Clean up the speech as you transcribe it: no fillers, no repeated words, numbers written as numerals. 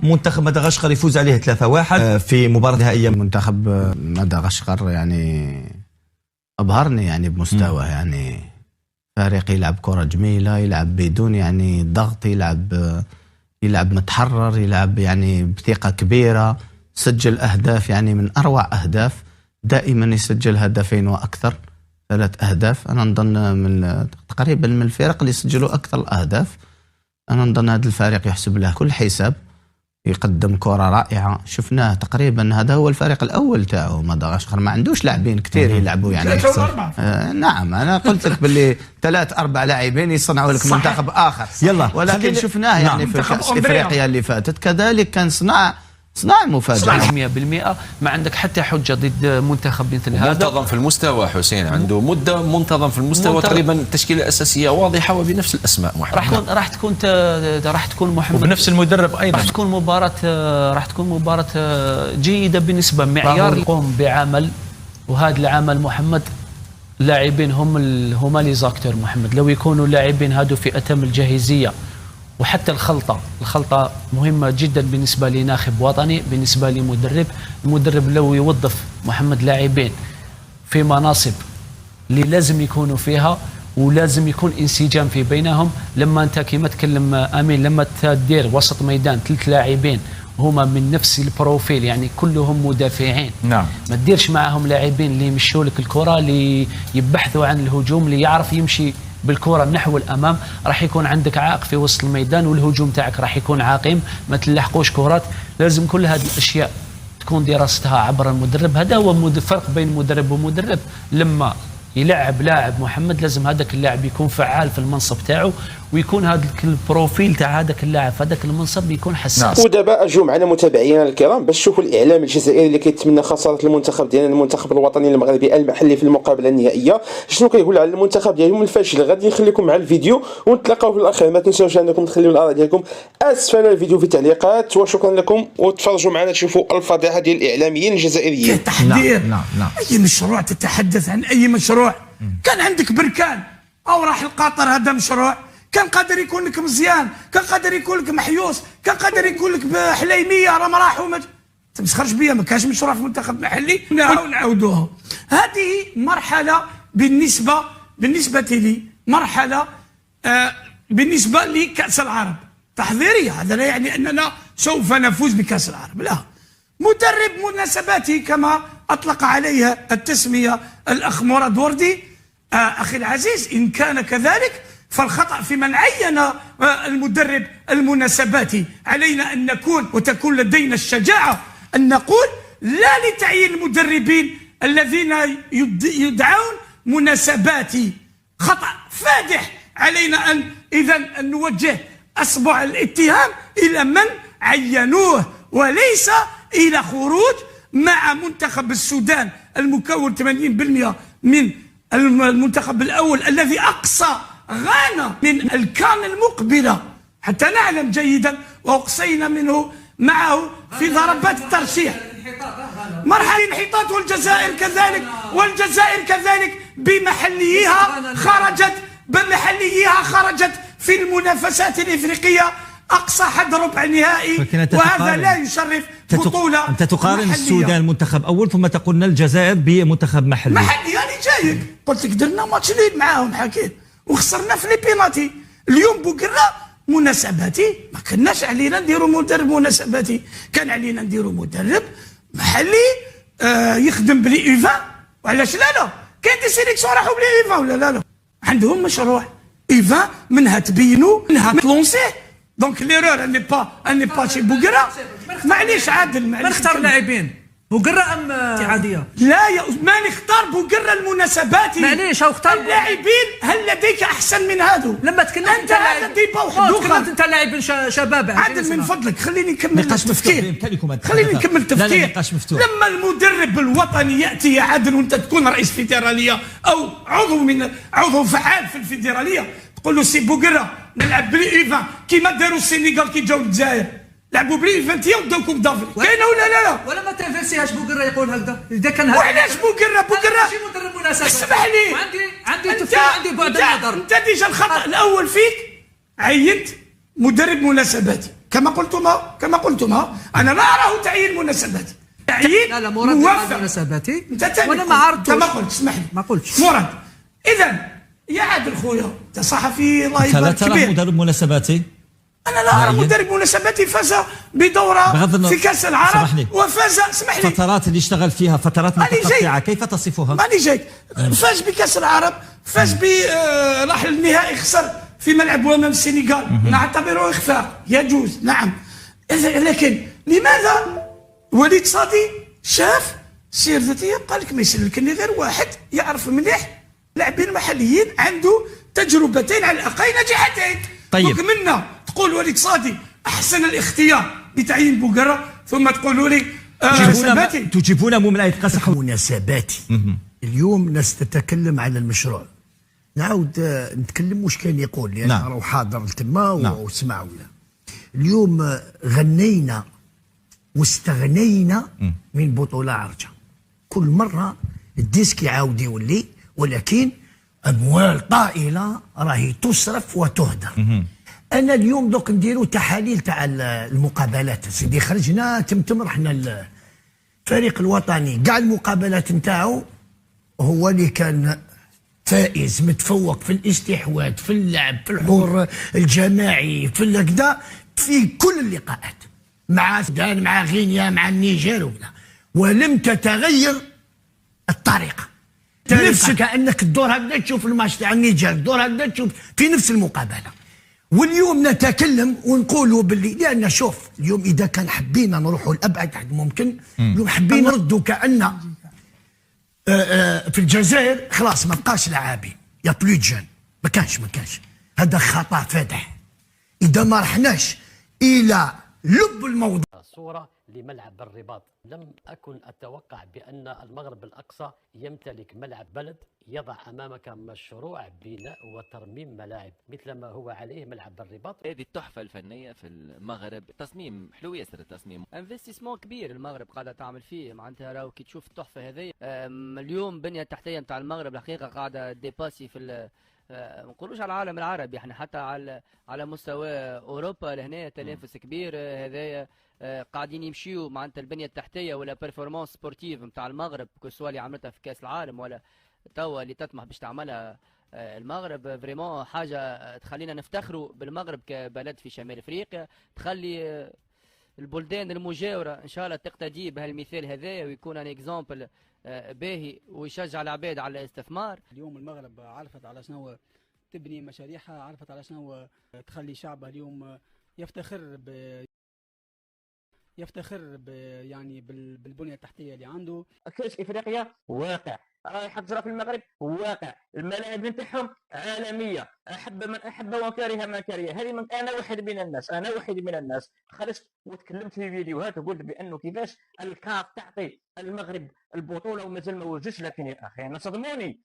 منتخب مدغشقر يفوز عليه 3-1 في مباراة نهائية. منتخب مدغشقر يعني أبهرني يعني بمستوى، يعني فريق يلعب كرة جميلة، يلعب بدون يعني ضغط، يلعب متحرر، يلعب يعني بثقة كبيرة، سجل أهداف يعني من أروع أهداف، دائما يسجل هدفين وأكثر، 3 أهداف. أنا نظن من تقريبا من الفرق اللي سجلوا أكثر الأهداف. أنا نظن هذا الفريق يحسب له كل حساب، يقدم كرة رائعة. شفناه تقريبا هذا هو الفريق الأول تاعو مدغشقر، ما عندوش لاعبين كثير يلعبوا يعني. نعم أنا قلت لك باللي 3-4 لاعبين يصنعوا لك منتخب آخر. يلا ولكن شفناه يعني في كأس إفريقيا اللي فاتت كذلك كان صناعة مفاجئة 100%. ما عندك حتى حجة ضد منتخب مثل هذا. منتظم في المستوى حسين، عنده مدة منتظم في المستوى، تقريبا التشكيلة الأساسية واضحة وبنفس الأسماء. راح تكون محمد وبنفس المدرب أيضا. راح تكون مباراة جيدة بالنسبة معيار يقوم بعمل، وهذا العمل محمد لاعبين هم لي زاكتور محمد، لو يكونوا لاعبين هادو في أتم الجاهزية. وحتى الخلطة مهمة جدا بالنسبة لناخب وطني، بالنسبة لمدرب. المدرب لو يوظف محمد لاعبين في مناصب اللي لازم يكونوا فيها، ولازم يكون انسجام في بينهم. لما انت كما تكلم امين، لما تدير وسط ميدان 3 لاعبين هما من نفس البروفيل، يعني كلهم مدافعين، نعم، ما تديرش معهم لاعبين اللي يمشوا لك الكرة، اللي يبحثوا عن الهجوم، اللي يعرف يمشي بالكرة نحو الأمام. راح يكون عندك عائق في وسط الميدان، والهجوم تاعك راح يكون عاقم، ما تلحقوش كرات. لازم كل هذه الأشياء تكون دراستها عبر المدرب. هذا هو الفرق بين مدرب ومدرب. لما يلعب لاعب محمد لازم هذاك اللاعب يكون فعال في المنصب تاعو، ويكون هذاك البروفيل تاع هذاك اللاعب في هذاك المنصب يكون حساس. ودابا اجوا معنا متابعينا الكرام باش نشوفوا الاعلام الجزائري اللي كيتمنى خساره المنتخب ديالنا، المنتخب الوطني المغربي المحلي في المقابله النهائيه، شنو كيقول على المنتخب ديالهم الفاشل. غادي نخليكم مع الفيديو ونتلاقاو في الاخير. ما تنساوش انكم تخليوا الاراء ديالكم اسفل الفيديو في التعليقات، وشكرا لكم، وتفرجوا معنا تشوفوا الفضيحه ديال الاعلاميين الجزائريين. تحذير اي مشروع تتحدث عن اي مشروع. كان عندك بركان او راح القطر، هذا مشروع كان قادر يكون لك مزيان، كان قادر يكون لك محيوس، كان قادر يكون لك بحليميه راهم راحوا. ما تمسخرش بيا، ما كانش مشروع في المنتخب المحلي نعاودوها. هذه مرحله بالنسبه لي مرحله بالنسبه لكاس العرب تحضيريه. هذا لا يعني اننا سوف نفوز بكاس العرب، لا. مدرب مناسباته كما اطلق عليها التسميه الاخ مراد وردي. اخي العزيز، ان كان كذلك فالخطأ في من عين المدرب المناسباتي. علينا أن وتكون لدينا الشجاعة أن نقول لا لتعيين المدربين الذين يدعون مناسباتي. خطأ فادح. علينا أن نوجه أصبع الاتهام إلى من عينوه، وليس إلى خروج مع منتخب السودان المكون 80% من المنتخب الأول الذي أقصى غانا من الكان المقبلة، حتى نعلم جيدا وأقصينا معه في ضربات الترشيح. مرحلة الانحطاط، والجزائر كذلك بمحليها خرجت في المنافسات الإفريقية أقصى حد ربع نهائي، وهذا لا يشرف بطولة. أنت تقارن السودان منتخب أول ثم تقولنا الجزائر بمنتخب محلي. أنا جايك قلت لك درنا ماتش ليد معاهم حكيت وخسرنا في البيناتي. اليوم بوكرا مناسباتي ما كناش علينا نديروا مدرب مناسباتي، كان علينا نديروا مدرب محلي يخدم بلي ايفا. وعلاش لا كاين دي سيليكسيون راحوا بلي ايفا ولا لا. عندهم مشروع ايفا منها تبينوا منها تلونسيه. دونك ليرور اني با شي بوكرا. معليش عادل، معليش نختار لاعبين بوكرا ام عاديه؟ لا ما نختار بوكرا المناسبات. معليش اختار اللاعبين. هل لديك احسن من هذا؟ لما تكلمت انت هذا ديبا وحدوخه. انت لاعب شباب. عادل من فضلك خليني نكمل التفكير. لما المدرب الوطني ياتي يا عادل وانت تكون رئيس فيدراليه او عضو فعال في الفيدراليه، تقول له سي بوكرا نلعب بلي ايفان كيما داروا السنغال كي جاو للجزائر، لعبوا بلي ايفانتيا وداو كوب دافريك. كاينه ولا لا؟ ولا ما تنفسيهاش بوكرا يقول هكذا. اذا كان وعلاش بوكرا ماشي مدرب مناسب. اسمح لي، عندي تفكير، عندي بعد النظر. انت ديجا الخطا الاول فيك عينت مدرب مناسباتي. كما قلتما انا لا اراه تعيين مناسباتي، تعيين لا مراد موفق. مناسباتي انت وانا ما عرفتش كما قلت، اسمح لي ما قلتش مراد. اذا يا عادل خويا انت صحفي الله أنت لا يبارك ترى كبير، مدرب مناسباتي؟ انا لا ارى نهائياً. مدرب مناسباتي فاز بغض بدوره النظر- في كاس اسمح العرب لي. وفاز، اسمح لي فترات اللي اشتغل فيها فترات ماني جاي. متقطعة، كيف تصفها؟ ماني جاي. فاز بكاس العرب، فاز راح للنهائي، خسر في ملعب امام السنغال، نعتبره اخفاق يجوز نعم. لكن لماذا وليد صادي شاف سير ذاتيه قال لك ما يسلكني غير واحد يعرف مليح لاعبين محليين عنده تجربتين على الاقل ناجحتين. طيب. دوك منا تقول وليد صادي احسن الاختيار بتعيين بوقره، ثم تقولوا لي مناسباتي. تجيبون مملئة قسح. مناسباتي. اليوم الناس تتكلم على المشروع، نعاود نتكلم واش كان يقول لان نعم. راهو حاضر تما نعم. وسمعوا له. اليوم غنينا واستغنينا من بطولة عرجة، كل مرة الديسك يعاود يولي، ولكن أموال طائلة راهي تصرف وتهدر. أنا اليوم دوك نديروا تحاليل تاع المقابلات سيدي، خرجنا تمتم رحنا الفريق الوطني كاع المقابلات نتاعو هو اللي كان فائز متفوق في الاستحواذ في اللعب في الحضور الجماعي في الهكذا في كل اللقاءات مع السودان مع غينيا مع النيجر وكذا، ولم تتغير الطريقه نفس كانك الدور هكذا تشوف الماتش تاع النيجر، الدور هكذا تشوف في نفس المقابله. واليوم نتكلم ونقولوا باللي، لان شوف اليوم اذا كان حبينا نروحوا لابعد حد ممكن، اليوم حبينا نردوا كان في الجزائر خلاص ما بقاش لاعبين، يا بلو جون، ما كانش هذا خطا فادح. اذا ما رحناش الى لب الموضوع صورة لملعب الرباط. لم أكن أتوقع بأن المغرب الأقصى يمتلك ملعب بلد يضع أمامك مشروع بناء وترميم ملاعب مثل ما هو عليه ملعب الرباط. هذه التحفة الفنية في المغرب، تصميم حلو ياسر، التصميم انفستيسمون كبير المغرب قاعدة تعمل فيه، معناتها راهو كي تشوف التحفة هذه اليوم بنية تحتية نتاع المغرب الحقيقة قاعدة ديباسي في ما نقولوش على العالم العربي، احنا حتى على مستوى اوروبا لهنا تنافس كبير هذايا. قاعدين يمشيو معناتها البنيه التحتيه ولا بيرفورمانس سبورتيف نتاع المغرب، سواء اللي عملتها في كاس العالم ولا توا اللي تطمح باش تعملها المغرب، فريمون حاجه تخلينا نفتخروا بالمغرب كبلد في شمال افريقيا، تخلي البلدان المجاوره ان شاء الله تقتدي بهالمثال هذايا ويكون ان اكزامبل باهي ويشجع العباد على الاستثمار. اليوم المغرب عرفت على شنو تبني مشاريعها، عرفت على شنو تخلي شعبها اليوم يفتخر يعني بالبنيه التحتيه اللي عنده. كاس افريقيا واقع، رايح تجرى في المغرب واقع، الملاعب نتاعهم عالميه، احب من احب وكره من كره. هذه انا واحد من الناس خرجت وتكلمت في فيديوهات وقلت بانه كيفاش الكاف تعطي المغرب البطوله ومازال ما وجدش. لكن يا اخي انا صدموني